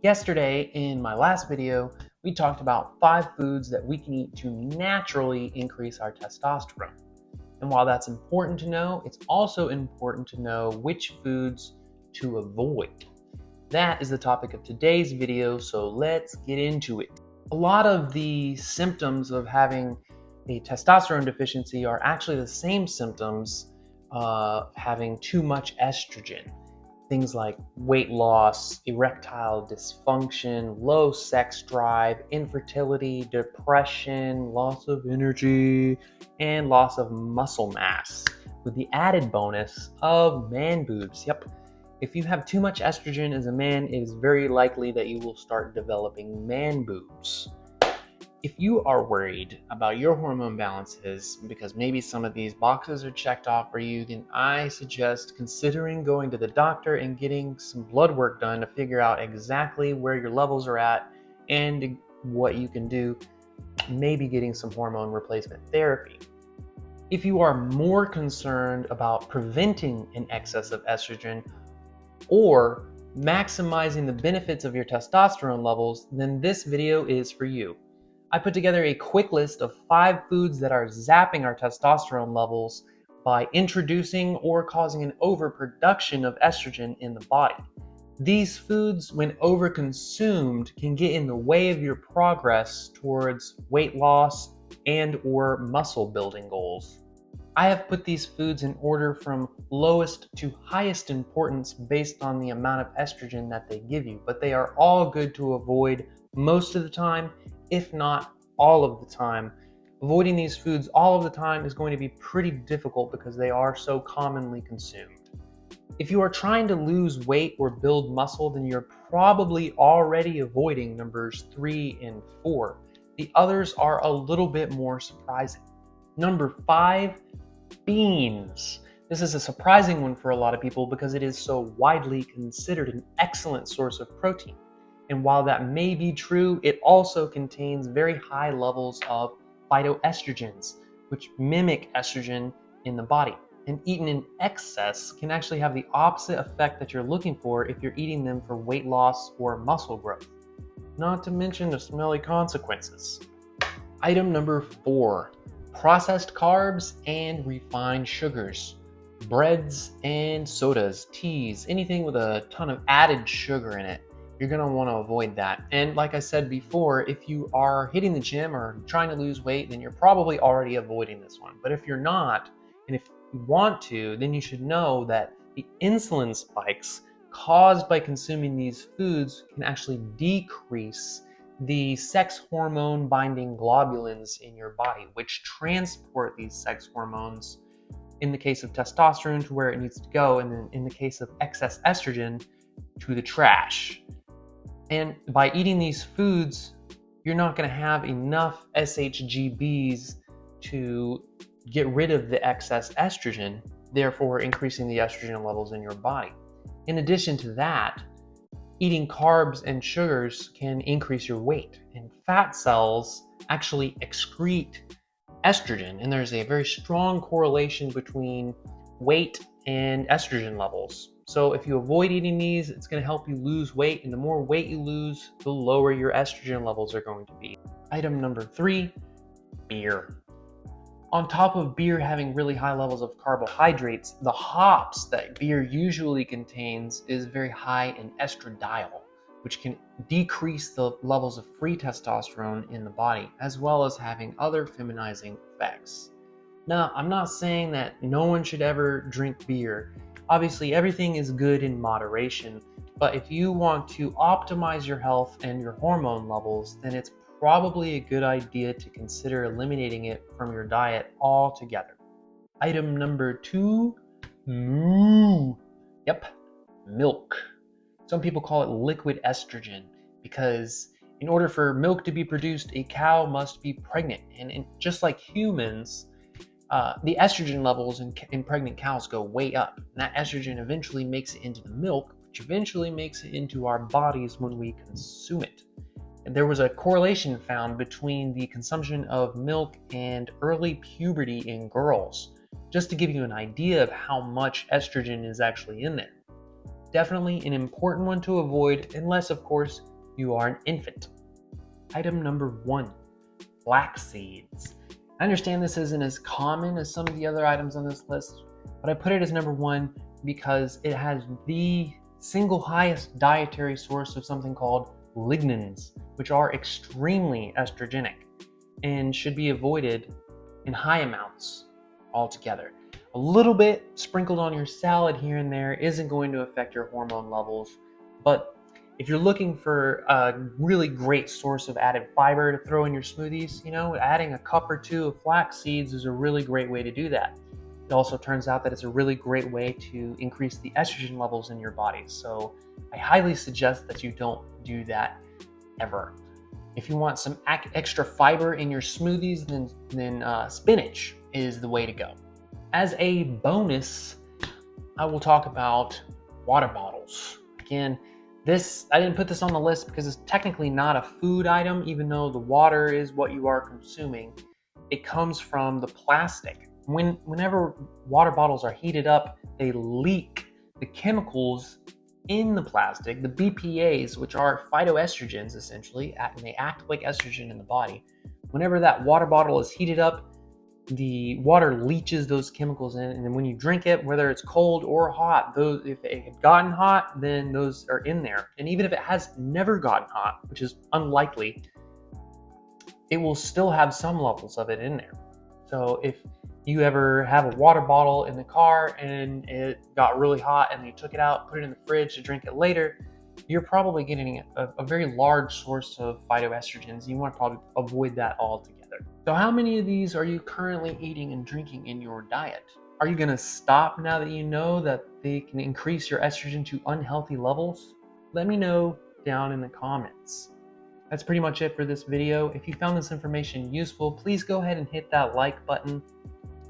Yesterday, in my last video, we talked about 5 foods that we can eat to naturally increase our testosterone. And while that's important to know, it's also important to know which foods to avoid. That is the topic of today's video, so let's get into it. A lot of the symptoms of having a testosterone deficiency are actually the same symptoms of having too much estrogen. Things like weight loss, erectile dysfunction, low sex drive, infertility, depression, loss of energy, and loss of muscle mass, with the added bonus of man boobs. Yep. If you have too much estrogen as a man, it is very likely that you will start developing man boobs. If you are worried about your hormone balances because maybe some of these boxes are checked off for you, then I suggest considering going to the doctor and getting some blood work done to figure out exactly where your levels are at and what you can do, maybe getting some hormone replacement therapy. If you are more concerned about preventing an excess of estrogen or maximizing the benefits of your testosterone levels, then this video is for you. I put together a quick list of 5 foods that are zapping our testosterone levels by introducing or causing an overproduction of estrogen in the body. These foods, when overconsumed, can get in the way of your progress towards weight loss and or muscle building goals. I have put these foods in order from lowest to highest importance based on the amount of estrogen that they give you, but they are all good to avoid most of the time, if not all of the time. Avoiding these foods all of the time is going to be pretty difficult because they are so commonly consumed. If you are trying to lose weight or build muscle, then you're probably already avoiding numbers 3 and 4. The others are a little bit more surprising. Number 5, beans. This is a surprising one for a lot of people because it is so widely considered an excellent source of protein. And while that may be true, it also contains very high levels of phytoestrogens, which mimic estrogen in the body. And eaten in excess can actually have the opposite effect that you're looking for if you're eating them for weight loss or muscle growth. Not to mention the smelly consequences. Item number 4. Processed carbs and refined sugars. Breads and sodas, teas, anything with a ton of added sugar in it. You're going to want to avoid that. And like I said before, if you are hitting the gym or trying to lose weight, then you're probably already avoiding this one. But if you're not, and if you want to, then you should know that the insulin spikes caused by consuming these foods can actually decrease the sex hormone binding globulins in your body, which transport these sex hormones, in the case of testosterone, to where it needs to go, and then in the case of excess estrogen, to the trash. And by eating these foods, you're not going to have enough SHGBs to get rid of the excess estrogen, therefore increasing the estrogen levels in your body. In addition to that, eating carbs and sugars can increase your weight, and fat cells actually excrete estrogen, and there's a very strong correlation between weight and estrogen levels. So if you avoid eating these, it's going to help you lose weight, and the more weight you lose, the lower your estrogen levels are going to be. Item number 3, beer. On top of beer having really high levels of carbohydrates, the hops that beer usually contains is very high in estradiol, which can decrease the levels of free testosterone in the body, as well as having other feminizing effects. Now, I'm not saying that no one should ever drink beer. Obviously, everything is good in moderation, but if you want to optimize your health and your hormone levels, then it's probably a good idea to consider eliminating it from your diet altogether. Item number 2, moo. Yep, milk. Some people call it liquid estrogen because in order for milk to be produced, a cow must be pregnant. And just like humans, the estrogen levels in pregnant cows go way up. And that estrogen eventually makes it into the milk, which eventually makes it into our bodies when we consume it. And there was a correlation found between the consumption of milk and early puberty in girls, just to give you an idea of how much estrogen is actually in there. Definitely an important one to avoid, unless, of course, you are an infant. Item number 1, flax seeds. I understand this isn't as common as some of the other items on this list, but I put it as number 1 because it has the single highest dietary source of something called lignans, which are extremely estrogenic and should be avoided in high amounts altogether. A little bit sprinkled on your salad here and there isn't going to affect your hormone levels, but if you're looking for a really great source of added fiber to throw in your smoothies, adding a cup or two of flax seeds is a really great way to do that. It also turns out that it's a really great way to increase the estrogen levels in your body. So I highly suggest that you don't do that ever. If you want some extra fiber in your smoothies, then spinach is the way to go. As a bonus, I will talk about water bottles. Again, I didn't put this on the list because it's technically not a food item, even though the water is what you are consuming. It comes from the plastic. Whenever water bottles are heated up, they leak the chemicals in the plastic, the BPAs, which are phytoestrogens essentially, and they act like estrogen in the body. Whenever that water bottle is heated up, the water leaches those chemicals in, and then when you drink it, whether it's cold or hot, if it had gotten hot, then those are in there. And even if it has never gotten hot, which is unlikely, it will still have some levels of it in there. So if you ever have a water bottle in the car and it got really hot and you took it out, put it in the fridge to drink it later, you're probably getting a very large source of phytoestrogens. You want to probably avoid that altogether. So how many of these are you currently eating and drinking in your diet? Are you going to stop now that you know that they can increase your estrogen to unhealthy levels? Let me know down in the comments. That's pretty much it for this video. If you found this information useful, please go ahead and hit that like button.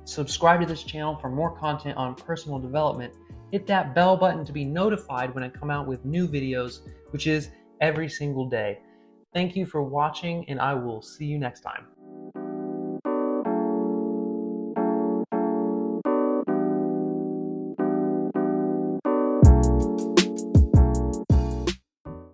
Subscribe to this channel for more content on personal development. Hit that bell button to be notified when I come out with new videos, which is every single day. Thank you for watching, and I will see you next time.